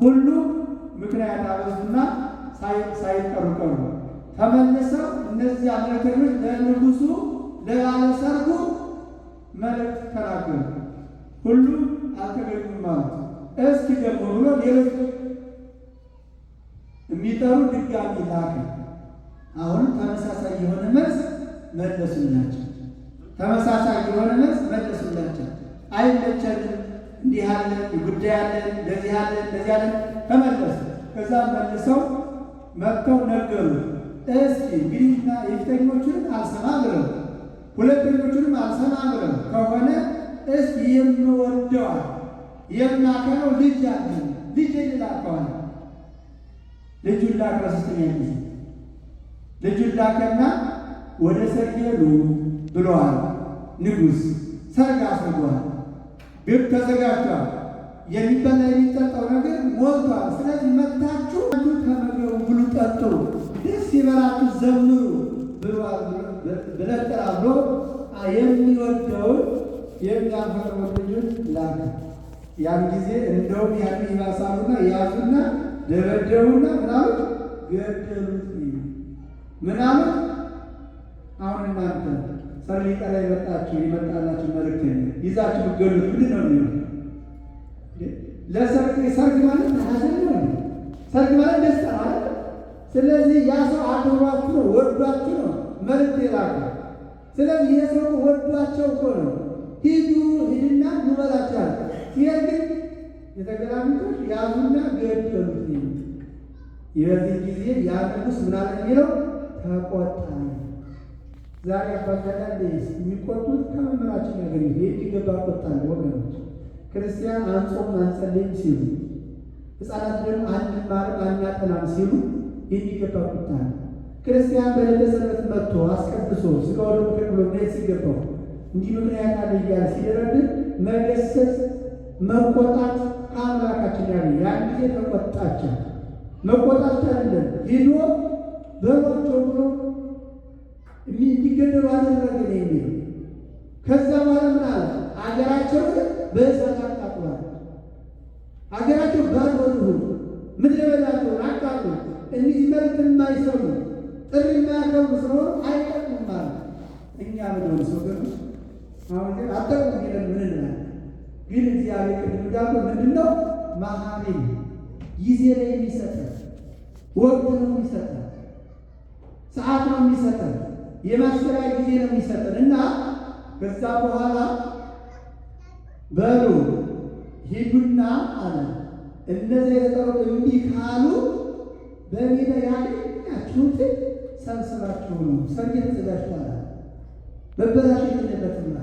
ሁሉ ምክንያት አበዙና ሳይቀሩ ቀሩ። ተመልሰው እነዚያ መልእክተኞች ለንጉሡ ለባለ ሰርጉ መልእክት ተናገሩ። ሁሉም አልተገኙም ማለት እስኪ ደግሞ ብሎ ሌሎች የሚጠሩ ድጋሚ ላከ። አሁን ተመሳሳይ የሆነ መልስ መለሱላቸው። አይመቸንም፣ እንዲህ አለ፣ ጉዳይ አለ፣ እንደዚህ አለ፣ እንደዚህ አለ ተመለሱ። ከዛ መልሰው መጥተው ነገሩ። እስኪ እንግዲህና የፊተኞቹንም አልሰማ ብለው ሁለተኞቹንም አልሰማ ብለው ከሆነ እስኪ የምወደዋል የማከለው ልጅ አለ ልጅ ላከዋል። ልጁን ላከ። ሦስተኛ ጊዜ ልጁን ላከና ወደ ሰርግ ሄዱ ብለዋል። ንጉሥ ሰርግ አስርጓል። ግብ ተዘጋጅቷል። የሚበላ የሚጠጣው ነገር ሞልቷል። ስለዚህ መጥታችሁ ተመገቡ፣ ብሉ፣ ጠጡ፣ ደስ ይበላችሁ፣ ዘምሩ ብሏል ብለን ጥራ ብሎ የሚወደውን የሚያፈቅረውን ልጁን ላከ። ያን ጊዜ እንደውም ያን ይባሳሉና ያዙና ደበደቡና ምናምን ገደሉት። ምናምን አሁን እናንተ ሰርግ ሊጠራ የመጣላችሁ መልእክተኛ ይዛችሁ ብትገሉት ምንድን ነው የሚሆነው? ሰርግ ማለት ሐዘን ነው። ሰርግ ማለት ደስታ ማለት። ስለዚህ ያ ሰው አክብሯችሁ ነው ወዷችሁ ነው መልእክት የላከው። ስለዚህ ይህ ሰው ወዷቸው እኮ ነው ሂድና እንበላችኋል። ሲሄድ ግን የተገላቢጦች ያዙና ገደሉት። የዚህ ጊዜ ያ ንጉሥ ምናለ የሚለው ተቆጣ። ዛሬ አባታላ የሚቆጡት ከመምህራችን ያገኙ የሚገባ ቆጣለ ወገኖች። ክርስቲያን አንጾም አንጸልይም ሲሉ፣ ሕፃናት ደግሞ አንማርም አናጠናም ሲሉ የሚገባ ቁጣ ነው። ክርስቲያን በዕለተ ሰንበት መጥቶ አስቀድሶ ሥጋው ደሙን ተቀብሎ መሄድ ሲገባው እንዲህ ምክንያት አለ እያለ ሲደረድር መገሰጽ መቆጣት ከአምላካችን ያለ ያን ጊዜ ተቆጣቸው። መቆጣት አይደለም ሄዶ በሏቸው ብሎ እንዲገደሉ አደረገ የሚል ከዛ በኋላ ምን አለ? አገራቸውን በእሳት አቃጥሏል። አገራቸው ባዶ ይሁን፣ ምድረ በዳቸውን አቃጥሉ። እኒህ መልእክት የማይሰሙ ጥሪ የማያከብሩ ስለሆኑ አይጠቅሙም ማለት እኛ ምድሆን ሰው ገ አሁን ግን አጠቅሙ ቢለን ምን እንላለን? ግን እግዚአብሔር ቅድም እንዳልኩ ምንድን ነው መሐሪ ጊዜ ላይ የሚሰጠን ወቅት ነው የሚሰጠን፣ ሰዓት ነው የሚሰጠን፣ የማስተሪያ ጊዜ ነው የሚሰጠን እና ከዛ በኋላ በሉ ሂዱና አለ እነዚህ የተጠሩት እምቢ ካሉ በሜዳ ያገኛችሁትን ሰብስባችሁ ነው። ሰርግ ተዘጋጅቷል። መበላሸት የለበትም።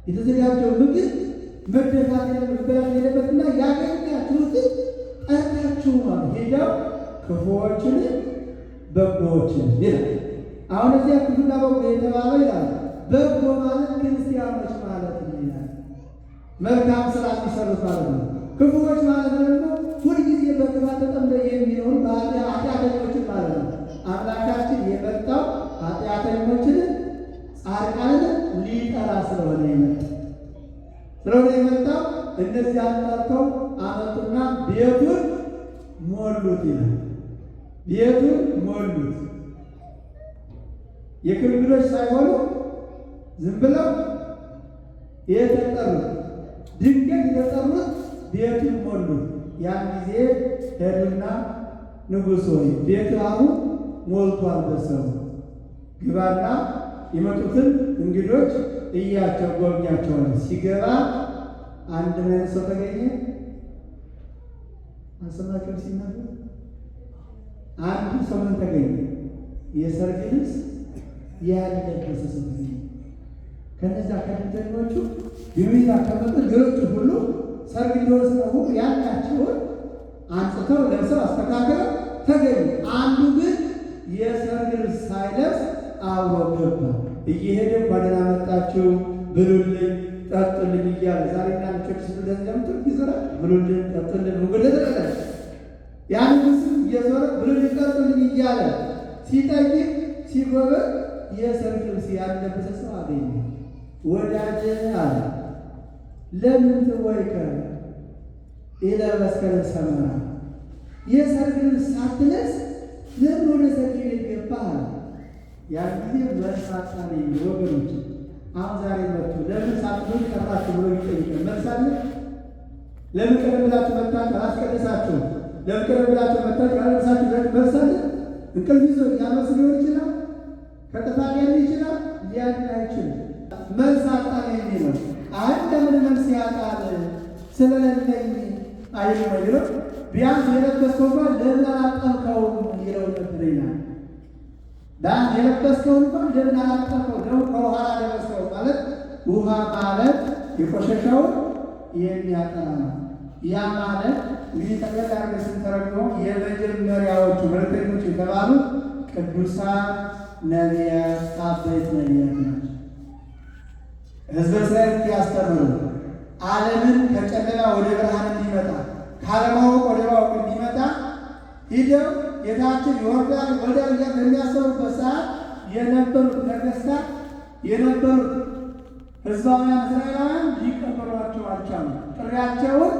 የተዘጋጀው ምግብ መደፋት መበላሸት የለበትና ያገኛችሁትን ጠርታችሁ ማለት ሄደው ክፉዎችን በጎዎችን ይላል። አሁን እዚያ ክፉና በጎ የተባለው ይላል። በጎ ማለት ክርስቲያኖች ማለት ነው ይላል። መልካም ስራ የሚሰሩት ማለት ነው። ክፉዎች ማለት ደግሞ ሁልጊዜ በክፋት ተጠምደው የሚኖሩ ኃጢአተኞችን ማለት ነው። አምላካችን የመጣው ኃጢአተኞችን ጻድቃንን ሊጠራ ስለሆነ የመጣው እነዚያን ጠርተው አመጡና ቤቱን ሞሉት ይላል። ቤቱን ሞሉት። የክርክሮች ሳይሆኑ ዝም ብለው የተጠሩት ድንገት የተጠሩት ቤቱን ሞሉት። ያን ጊዜ ሄዱና ንጉሥ ሆይ ቤት አሁን ሞልቷል፣ በሰው ግባና የመጡትን እንግዶች እያቸው ጎብኛቸው። ሲገባ አንድ ምን ሰው ተገኘ? አሰማችሁ ሲናገር አንድ ሰው ምን ተገኘ? የሰርግ ልብስ ያለበሰ ሰው ተገኘ። ከነዛ ከድንተኞቹ የቤዛ ከመጡ ገሮቹ ሁሉ ሰርግ እንደሆነ ስለሆኑ ያላቸውን አንጽተው ለብሰው አስተካክለው ተገኙ። አንዱ ግን የሰርግ ልብስ ሳይለብስ አብሮ ገባ። እየሄደ ባደና መጣችሁ ብሉልኝ ጠጡልኝ እያለ ዛሬና ልጆች ስለዚህ ለምትል ይዘራል። ብሉልኝ ጠጡልኝ ወገለ ተቀበለ። ያን ምስል እየዞረ ብሉልኝ ጠጡልኝ እያለ ሲጠይቅ ሲጎበል የሰርግ ልብስ ያለበሰ ሰው አገኘ። ወዳጄ አለ ለምን ትወይከ ኢለበስከ ልብሰ መራራ የሰርግ ልብስ ሳትለብስ ለምን ወደ ሰርግ ቤት ገባህ? ያን ጊዜ መልስ አጣለኝ ወገኖች። አሁን ዛሬ መጡ ለምን ሳትሆን ቀራችሁ ብሎ ይጠይቃል። መልስ አለ? ለምን ቀደም ብላችሁ መጣችሁ አላስቀደሳችሁ? ለምን ቀደም ብላችሁ መጣችሁ አላስቀደሳችሁ? መልስ አለ? እንቅልፍ ይዞ ያመስ ሊሆን ይችላል። ከጥፋት ሊሆን ይችላል። ሊያድን አይችልም። መልስ አጣለኝ የሚለው አይ ለምን መልስ ያጣል? ስለሌለኝ አይልም ይለው ቢያንስ የለበስከው እንኳን ለምን አላጠብከውም ይለው ነበር ይላል። ዳን የለበስከው እንኳን ለምን አላጠብከው ነው ከውሃ ለበስከው ማለት ውሃ ማለት የቆሸሸውን የሚያጠራ ነው። ያ ማለት እንግዲህ ጠቅለል አድርገን ስንተረጉመው የመጀመሪያዎቹ መልእክተኞች የተባሉት ቅዱሳን ነቢያት፣ አበይት ነቢያት ናቸው። ሕዝበ እስራኤል ያስተምሩ ዓለምን ከጨለማ ወደ ብርሃን እንዲመጣ ካለማወቅ ወደ ማወቅ እንዲመጣ ሂደው ጌታችን ይወርዳል ወዲያ በሚያስተምሩበት ሰዓት የነበሩት ነገሥታት የነበሩት ሕዝባውያን እስራኤላውያን ሊቀበሏቸው አልቻሉም። ጥሪያቸውን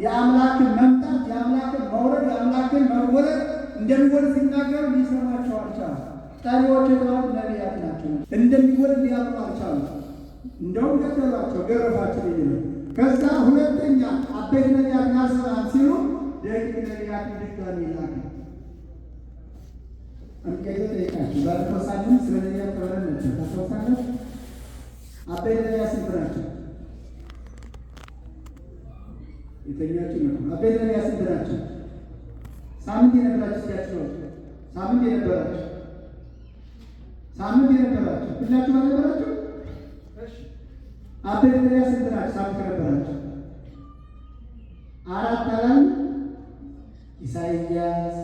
የአምላክን መምጣት የአምላክን መውረድ የአምላክን መወለድ እንደሚወለድ ሲናገሩ ሊሰማቸው አልቻሉም። ጠሪዎች የተባሉት ነቢያት ናቸው። እንደሚወለድ ሊያምኑ አልቻሉም። እንደውም ገደሏቸው፣ ገረፏቸው ይላል። ከዛ ሁለተኛ አበይት ነቢያት አልሰማም ሲሉ ደቂቅ ነቢያት ድጋሚ ላከ። አንቀይቶ ጠይቃችሁ ባለፈው ሳምንት ስለ ነቢያት ተብለን ነበር። ታስታውሳለህ? አበይት ነቢያት ስንት ናቸው? የተኛችሁ ነው። አበይት ነቢያት ስንት ናቸው? ሳምንት የነበራችሁ እስኪያችሁ ሳምንት የነበራችሁ ሁላችሁ አልነበራችሁ? አበይት ነቢያት ስንት ናቸው? ሳምንት ነበራችሁ? አራት አላም ኢሳይያስ፣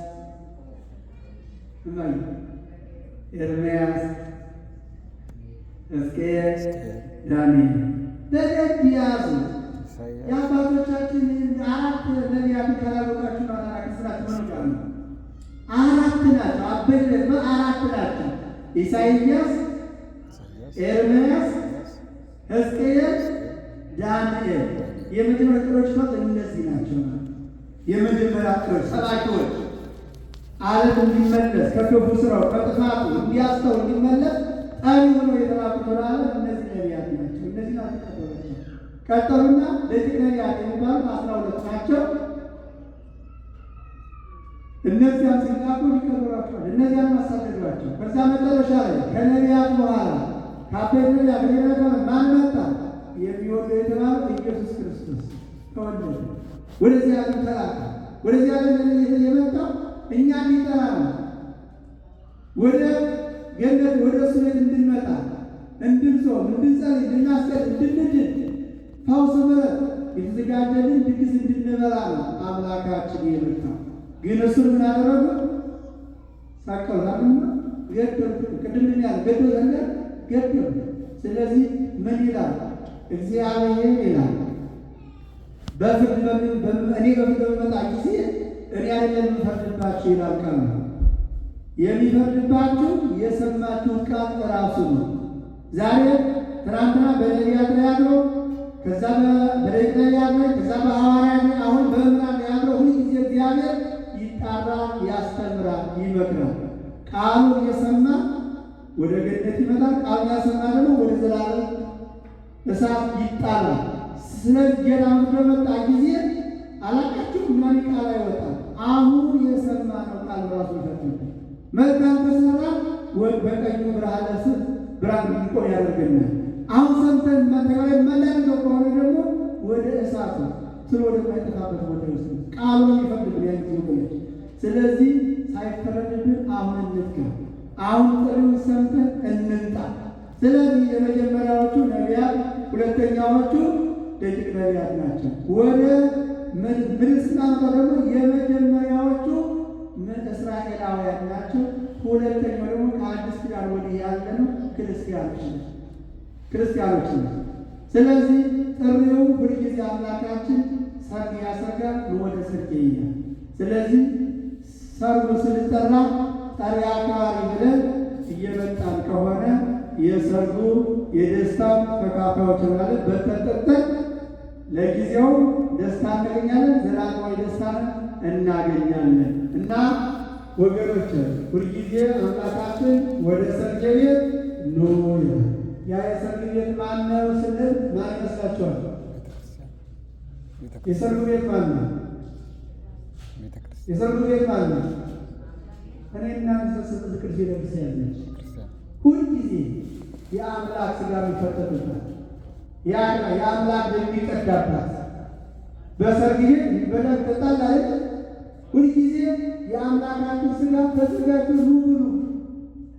ኤርምያስ፣ ሕዝቅኤል፣ ዳንኤል በደንብ ያዙ። የአባቶቻችን አራት ነቢያት ካላወቃችሁ ስራችሁ መኖቃል ነው። አራት ናቸው። አበይት ደግሞ አራት ናቸው። ኢሳይያስ፣ ኤርምያስ፣ ሕዝቅኤል፣ ዳንኤል የመጀመሪያ ጥሮች እነዚህ ናቸው። የመጀመሪያ ጥሮች ሰባኪዎች ዓለም እንዲመለስ ከክፉ ስራው ከጥፋቱ እንዲያስተው እንዲመለስ ጠሪ ሆነው የተላኩት ዓለም እነዚህ ነቢያት ናቸው። እነዚህ ናቸው ቀጠሏቸው። ቀጠሉና ደቂቅ ነቢያት የሚባሉት 12 ናቸው። እነዚያም ሲላኩ ሊቀበሏቸዋል። እነዚያም አሳደዷቸው። ከዛ መጨረሻ ላይ ከነቢያት በኋላ ከአበይት ነቢያት ማን መጣ? የሚወደው የተባለው ኢየሱስ ክርስቶስ ተወለደ። ወደዚህ ዓለም ተላከ። ወደዚህ ዓለም የመጣው እኛ እንዲጠራ ነው። ወደ ገነት ወደ እሱ ቤት እንድንመጣ፣ እንድንጾም፣ እንድንጸልይ፣ እንድናስቀድስ፣ እንድንድን ፈውስ ምሕረት የተዘጋጀልን ድግስ እንድንበላ ነው አምላካችን የመጣው። ግን እሱን ምን አደረጉ? ሳቀውታልና ገደሉት። ቅድም ያለ ገደሉ ዘንድ ገደሉ። ስለዚህ ምን ይላል እግዚአብሔር ይላል በፍርድ እኔ በፍርድ በመጣ ጊዜ እኔ አይደለም የምፈርድባችሁ ይላል ቃል ነው። የሚፈርድባችሁ የሰማችሁ ቃል ራሱ ነው። ዛሬ ትናንትና በነቢያት ላይ ያለው ከዛ በደቂቅ ነቢያት ላይ ከዛ በሐዋርያት ላይ አሁን በመምህራን ላይ ያለው ሁልጊዜ እግዚአብሔር ይጣራል፣ ያስተምራል፣ ይመክራል። ቃሉን የሰማ ወደ ገነት ይመጣል። ቃሉን ያሰማ ደግሞ ወደ ዘላለም እሳት ይጣላል። ስለዚህ ጌታ በመጣ ጊዜ አላቃችሁ ምናምን ቃል አይወጣም። አሁን የሰማነው ቃል ራሱ ይፈትናል። መልካም ከሰራ በቀኙ ብርሃን እንዲቆም ያደርገናል። አሁን ሰምተን መተግበር የማናደርገው ከሆነ ደግሞ ወደ እሳቱ ስለ ወደማይጠፋበት ቦታ ይወስድ ቃሉን ይፈርድብን ያንቺ። ስለዚህ ሳይፈረድብን አሁን እንትጋ። አሁን ጥሪውን ሰምተን እንምጣ። ስለዚህ የመጀመሪያዎቹ ነቢያት፣ ሁለተኛዎቹ ደቂቅ ነቢያት ናቸው። ወደ ምድር ስናመጣ ደግሞ የመጀመሪያዎቹ እስራኤላውያን ናቸው። ሁለተኛው ደግሞ ከአዲስ ኪዳን ወዲህ ያለነው ክርስቲያኖች ነው። ስለዚህ ጥሪው ሁልጊዜ አምላካችን ሰርግ ያሰርጋል፣ ወደ ሰርግ ይላል። ስለዚህ ሰርጉ ስንጠራ ጠሪ አክባሪ ብለን እየመጣን ከሆነ የሰርጉ የደስታው ተካፋዮች ማለት በተጠጠን ለጊዜው ደስታ እናገኛለን፣ ዘላለማዊ ደስታን እናገኛለን። እና ወገኖች ሁልጊዜ አምላካችን ወደ ሰርግ ቤት ኑ ይላል። ያ የሰርግ ቤት ማን ነው ስንል ማን ይመስላችኋል? የሰርጉ ቤት ማን ነው? የሰርጉ ቤት ማን ነው? እኔና ተሰብስበን ቅዱስ ቤተክርስቲያን ነች። ሁልጊዜ የአምላክ ሥጋ የሚፈተትባት የአምላክ የሚቀዳባት በሰርግ ቤት የሚበላ ይጠጣል አይደል? ሁልጊዜ የአምላካችን ሥጋ ተዘጋጁ ኑ ብሉ፣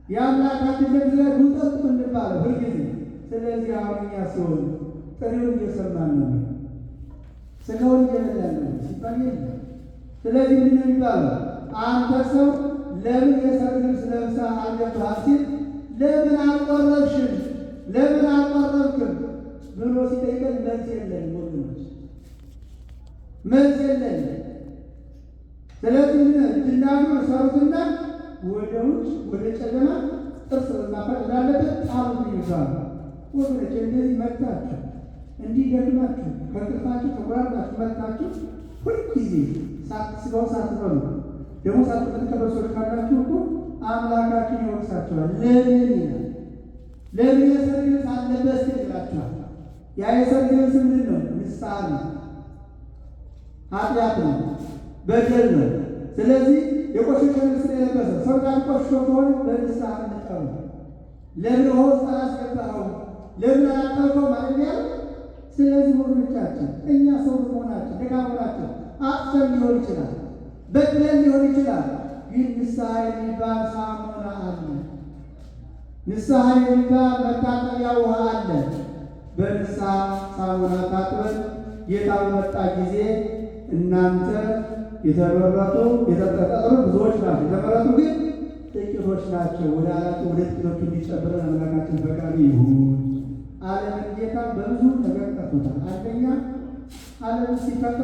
የአምላካችን ደም ተዘጋጁ ኑ ጠጡ እንባለው ሁልጊዜ። ስለዚህ አሁን እኛ ሲሆን ጥሪውን እየሰማን ነው፣ ሥጋውን እየበላን ነው ሲባል የለም። ስለዚህ ምን የሚባለው? አንተ ሰው ለምን የሰርግ ልብስ ለብሰህ አልገባህም ሲል ለምን አልቆረብሽም ለምን አልቆረብክም ብሎ ሲጠይቀን መልስ የለንም ወገኖች፣ መልስ የለንም። ስለዚህ ድናሉ ሰሩትና ወደ ውጭ ወደ ጨለማ ጥርስ በማፋጭ እንዳለበት ጣሉት ይባሉ ወገኖች። እንደዚህ መጥታችሁ እንዲህ ደግማችሁ ከእንቅልፋችሁ ተቆራርጣችሁ መጥታችሁ ሁልጊዜ ስጋውን ሳትበሉ ደግሞ ሳትቀበሉ ሰዎች ካላችሁ እኮ አምላካችን ይወቅሳችኋል። ለምን ይላል? ለምን የሰርግ ልብስ አለበስክ ይላችኋል። ያ የሰርግ ልብስ ምንድን ነው? ንስሐ ነው፣ ኃጢአት ነው፣ በደል ነው። ስለዚህ የቆሸሸ ልብስ የለበሰ ሰው ጋር ቆሽሾ ከሆነ በንስሐ እንጠሩ። ለምን ውስጥ አላስገባኸው ለምን አላጠብከው ማለት ያለ። ስለዚህ ወገኖቻችን እኛ ሰው በመሆናችን ደካሞናችን አጥተን ሊሆን ይችላል፣ በድለን ሊሆን ይችላል። ግን ንስሐ የሚባል ሳሙና አለ፣ ንስሐ የሚባል መታጠቢያ ውሃ አለ። በንስሐ ሳሙና ታጥበን ጌታ በመጣ ጊዜ እናንተ የተመረጡ የተጠሩ ብዙዎች ናቸው፣ የተመረጡ ግን ጥቂቶች ናቸው። ወደ ጥቂቶቹ እንዲጨምረን አምላካችን ፈቃዱ ይሁን። ዓለምን ጌታ በብዙ ነገር ጠርቶታል። አንደኛ ዓለም ሲፈጥረው